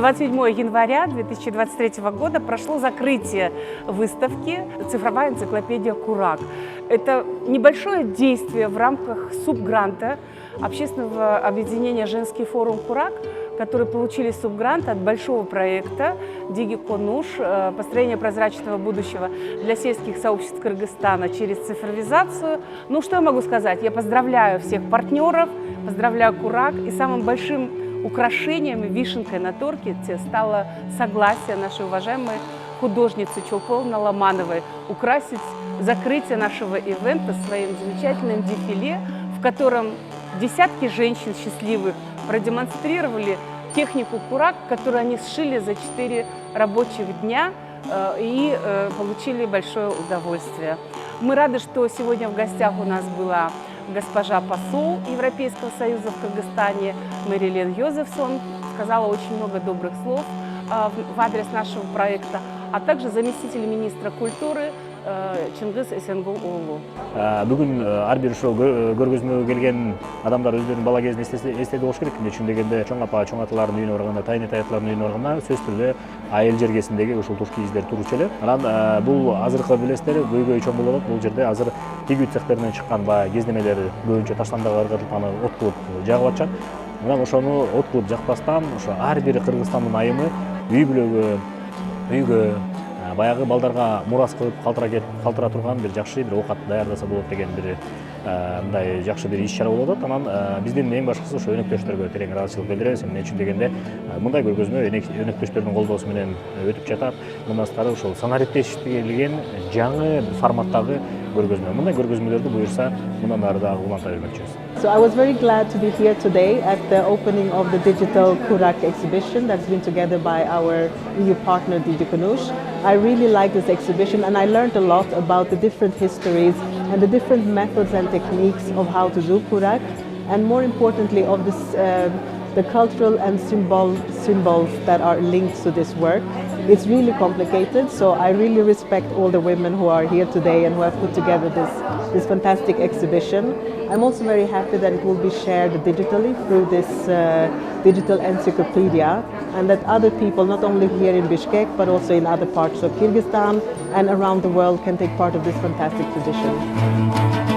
27 января 2023 года прошло закрытие выставки «Цифровая энциклопедия Курак». Это небольшое действие в рамках субгранта общественного объединения «Женский форум Курак», которые получили субгрант от большого проекта «Дигиконуш» «Построение прозрачного будущего для сельских сообществ Кыргызстана через цифровизацию». Ну, что я могу сказать? Я поздравляю всех партнеров, поздравляю Курак, и самым большим украшением и вишенкой на торте стало согласие нашей уважаемой художницы Чолпон Ламановой украсить закрытие нашего ивента своим замечательным дефиле, в котором десятки женщин счастливых продемонстрировали технику Курак, которую они сшили за 4 рабочих дня и получили большое удовольствие. Мы рады, что сегодня в гостях у нас была госпожа посол Европейского Союза в Кыргызстане Мэрилен Йозефсон, сказала очень много добрых слов в адрес нашего проекта, а также заместитель министра культуры Чингиз Эсенгул-уулу. Бүгүн ар бир ошо көргөзмөгө келген адамдар өздөрүнүн бала кезин эстеди болуш керек. Эмне үчүн дегенде, чоң апа, чоң аталардын үйүнө барганда, тайны таятылардын үйүнө барганда сөзсүз түрдө айыл жергесиндеги ушул туш кийиздер турчу эле. Анан бул азыркы билесиздер, көйгөй чоң болуп атат. Бул жерде азыр тигүү цехтеринен чыккан баягы кездемелер көбүнчө таштандыга ыргытылып, аны от кылып жагып атышат. Анан ошону от кылып жакпастан, ошо ар бир Кыргызстандын айымы үй бүлөгө, үйгө баягы балдарга мурас кылып калтыра турган бир жакшы бир оокат даярдаса болот деген бир мындай жакшы бир иш чара болуп атат. Анан биздин эң башкысы ошо өнөктөштөргө терең ыраазычылык билдиребиз. Эмне үчүн дегенде, мындай көргөзмө өнөктөштөрдүн колдоосу менен өтүп жатат. Мындан сырткары ушул санариптештирилген жаңы форматтагы көргөзмө. Мындай көргөзмөлөрдү буюрса, мындан ары дагы уланта бермекчибиз. So I was very glad to be here today at the opening of the digital Kurak exhibition that's been together by our EU partner Digikonush. I really like this exhibition and I learned a lot about the different histories and the different methods and techniques of how to do Kurak, and more importantly of this, the cultural and symbols that are linked to this work. It's really complicated, so I really respect all the women who are here today and who have put together this fantastic exhibition. I'm also very happy that it will be shared digitally through this digital encyclopedia, and that other people, not only here in Bishkek, but also in other parts of Kyrgyzstan and around the world, can take part of this fantastic tradition.